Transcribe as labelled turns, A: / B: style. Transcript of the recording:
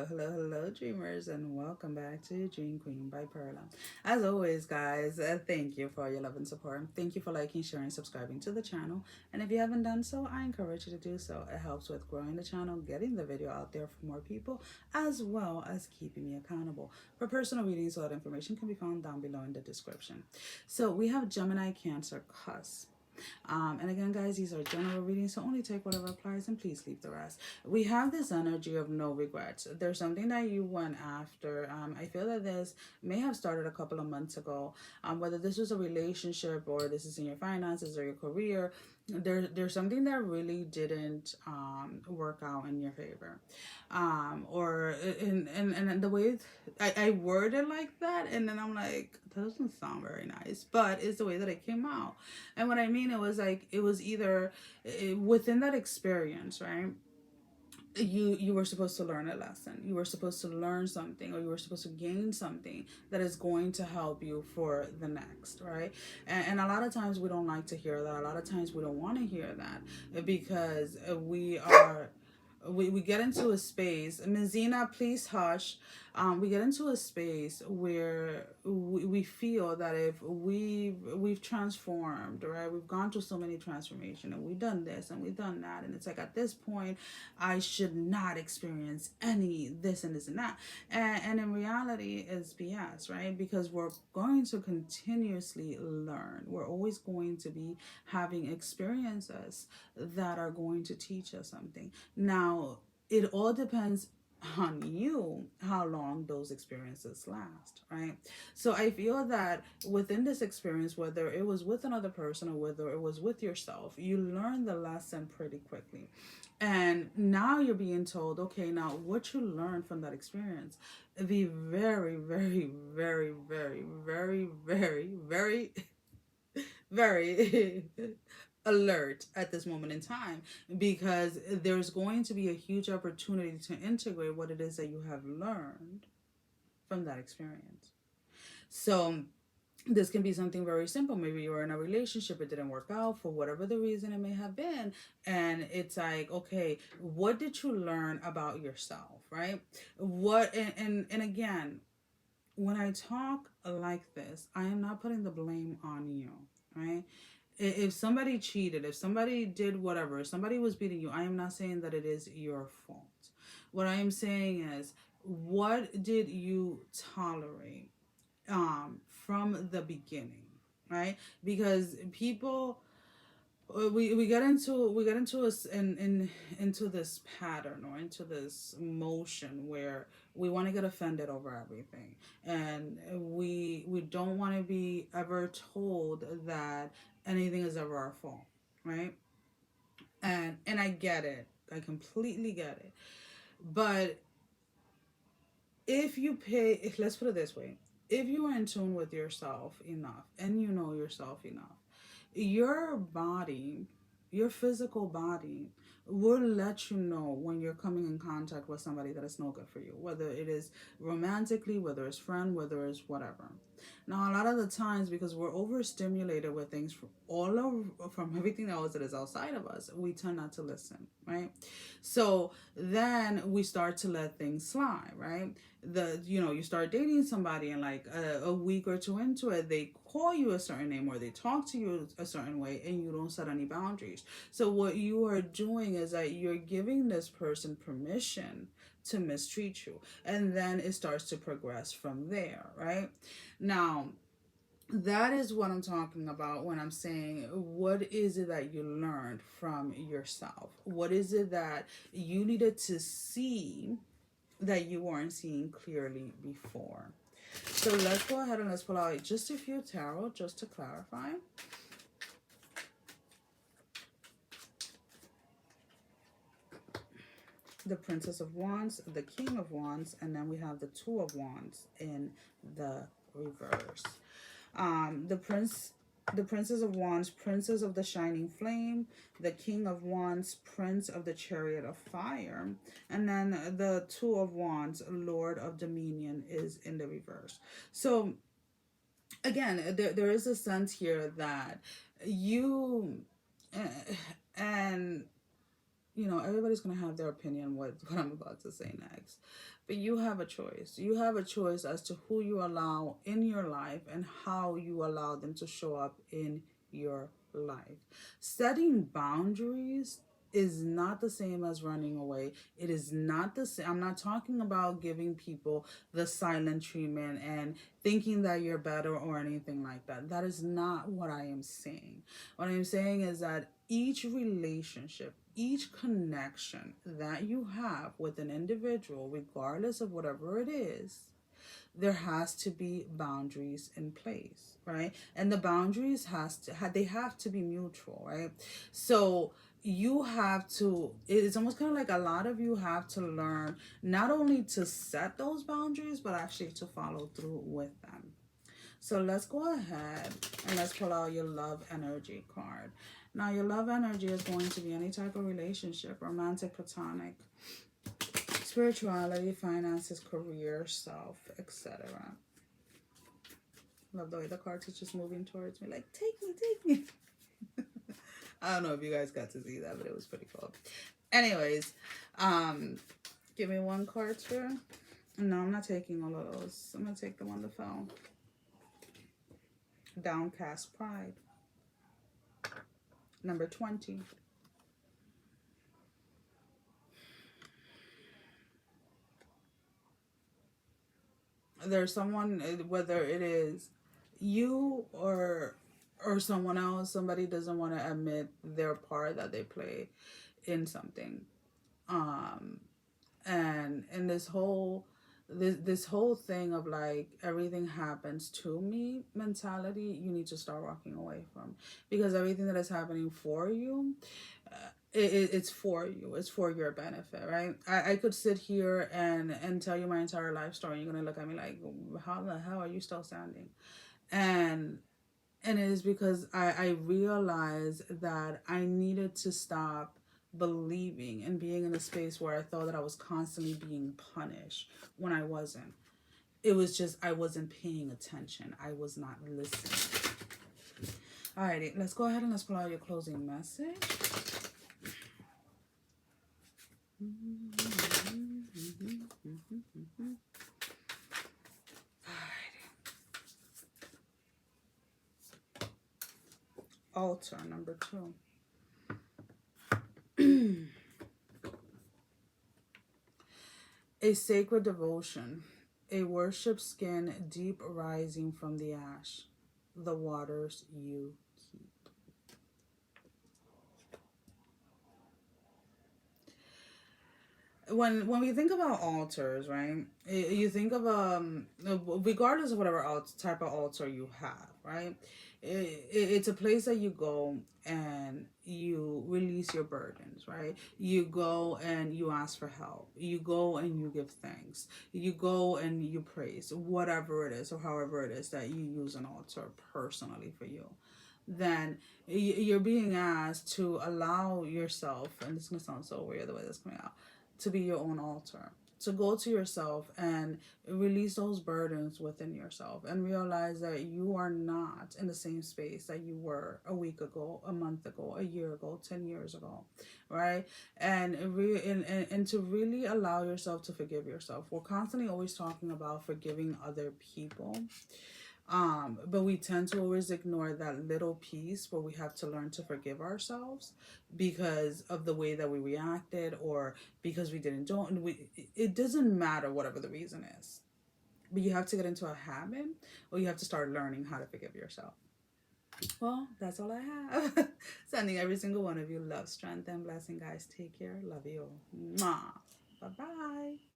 A: Hello, dreamers, and welcome back to Dream Queen by Perla. As always, guys, thank you for your love and support. Thank you for liking, sharing, subscribing to the channel. And if you haven't done so, I encourage you to do so. It helps with growing the channel, getting the video out there for more people, as well as keeping me accountable. For personal readings, all that information can be found down below in the description. So we have Gemini, Cancer, Cusp. And again, guys, these are general readings, so only take whatever applies and please leave the rest. We have this energy of no regrets. There's something that you went after. I feel that this may have started a couple of months ago. Whether this was a relationship or this is in your finances or your career, there's something that really didn't work out in your favor, or in the way I word it like that, and then I'm like, that doesn't sound very nice, but it's the way that it came out. And what I mean, it was like, it was either within that experience, right? You were supposed to learn a lesson, you were supposed to learn something, or you were supposed to gain something that is going to help you for the next, right? And a lot of times we don't like to hear that. A lot of times we don't want to hear that, because we get into a space. Mizina, please hush. We get into a space where we feel that if we've transformed, right? We've gone through so many transformation, and we've done this and we've done that, and it's like, at this point I should not experience any this and this and that. And in reality, it's BS, right? Because we're going to continuously learn. We're always going to be having experiences that are going to teach us something. Now, it all depends on you how long those experiences last, right? So I feel that within this experience, whether it was with another person or whether it was with yourself, you learn the lesson pretty quickly. And now you're being told, okay, now what you learned from that experience, be very, very, very, very, very, very, very, very alert at this moment in time, because there's going to be a huge opportunity to integrate what it is that you have learned from that experience. So this can be something very simple. Maybe you were in a relationship, it didn't work out for whatever the reason it may have been, and it's like, okay, what did you learn about yourself, right? What and again, when I talk like this, I am not putting the blame on you, right? If somebody cheated, if somebody did whatever, if somebody was beating you, I am not saying that it is your fault. What I am saying is, what did you tolerate from the beginning, right? Because people, we get into us into this pattern, or into this motion where we want to get offended over everything, and we don't want to be ever told that anything is ever our fault, right? And I get it, I completely get it. But if you pay, let's put it this way, if you are in tune with yourself enough and you know yourself enough, your body, your physical body, will let you know when you're coming in contact with somebody that is no good for you, whether it is romantically, whether it's friend, whether it's whatever. Now, a lot of the times, because we're overstimulated with things from all over, from everything else that is outside of us, we tend not to listen, right? So then we start to let things slide, right? You start dating somebody, and like a week or two into it, they call you a certain name or they talk to you a certain way, and you don't set any boundaries. So what you are doing is that you're giving this person permission to mistreat you, and then it starts to progress from there, right? Now, that is what I'm talking about when I'm saying, what is it that you learned from yourself? What is it that you needed to see that you weren't seeing clearly before? So let's go ahead and let's pull out just a few tarot just to clarify. The Princess of Wands, the King of Wands, and then we have the Two of Wands in the reverse. The Princess of Wands, Princess of the Shining Flame, the King of Wands, Prince of the Chariot of Fire, and then the Two of Wands, Lord of Dominion, is in the reverse. So again, there is a sense here that you and everybody's going to have their opinion what I'm about to say next. But you have a choice. You have a choice as to who you allow in your life and how you allow them to show up in your life. Setting boundaries is not the same as running away. It is not the same. I'm not talking about giving people the silent treatment and thinking that you're better or anything like that. That is not what I am saying. What I'm saying is that each relationship, each connection that you have with an individual, regardless of whatever it is, there has to be boundaries in place, right? And the boundaries they have to be mutual, right? So you have to, it's almost kind of like a lot of you have to learn not only to set those boundaries but actually to follow through with them. So let's go ahead and let's pull out your love energy card. Now your love energy is going to be any type of relationship, romantic, platonic, spirituality, finances, career, self, etc. Love the way the cards are just moving towards me, like, take me, take me. I don't know if you guys got to see that, but it was pretty cool. Anyways, give me one card here. No, I'm not taking all of those. I'm going to take the one that fell. Downcast pride. Number 20. There's someone, whether it is you or someone else, somebody doesn't want to admit their part that they play in something. And this whole thing of like everything happens to me mentality, you need to start walking away from, because everything that is happening for you, it's for you, it's for your benefit, right? I could sit here and tell you my entire life story, and you're gonna look at me like, how the hell are you still standing? And it is because I realized that I needed to stop believing and being in a space where I thought that I was constantly being punished when I wasn't. It was just I wasn't paying attention. I was not listening. Alrighty, let's go ahead and let's pull out your closing message. Altar number 2. A sacred devotion, a worship skin deep rising from the ash, the waters you keep. When we think about altars, right? You think of regardless of whatever type of altar you have, right? It's a place that you go and you release your burdens, right? You go and you ask for help. You go and you give thanks. You go and you praise, whatever it is or however it is that you use an altar personally for you. Then you're being asked to allow yourself, and this is going to sound so weird the way that's coming out, to be your own altar, to go to yourself and release those burdens within yourself and realize that you are not in the same space that you were a week ago, a month ago, a year ago, 10 years ago, right? And to really allow yourself to forgive yourself. We're constantly always talking about forgiving other people. But we tend to always ignore that little piece where we have to learn to forgive ourselves because of the way that we reacted or because we didn't do it. It doesn't matter whatever the reason is. But you have to get into a habit or you have to start learning how to forgive yourself. Well, that's all I have. Sending every single one of you love, strength, and blessing, guys. Take care. Love you. Mwah. Bye-bye.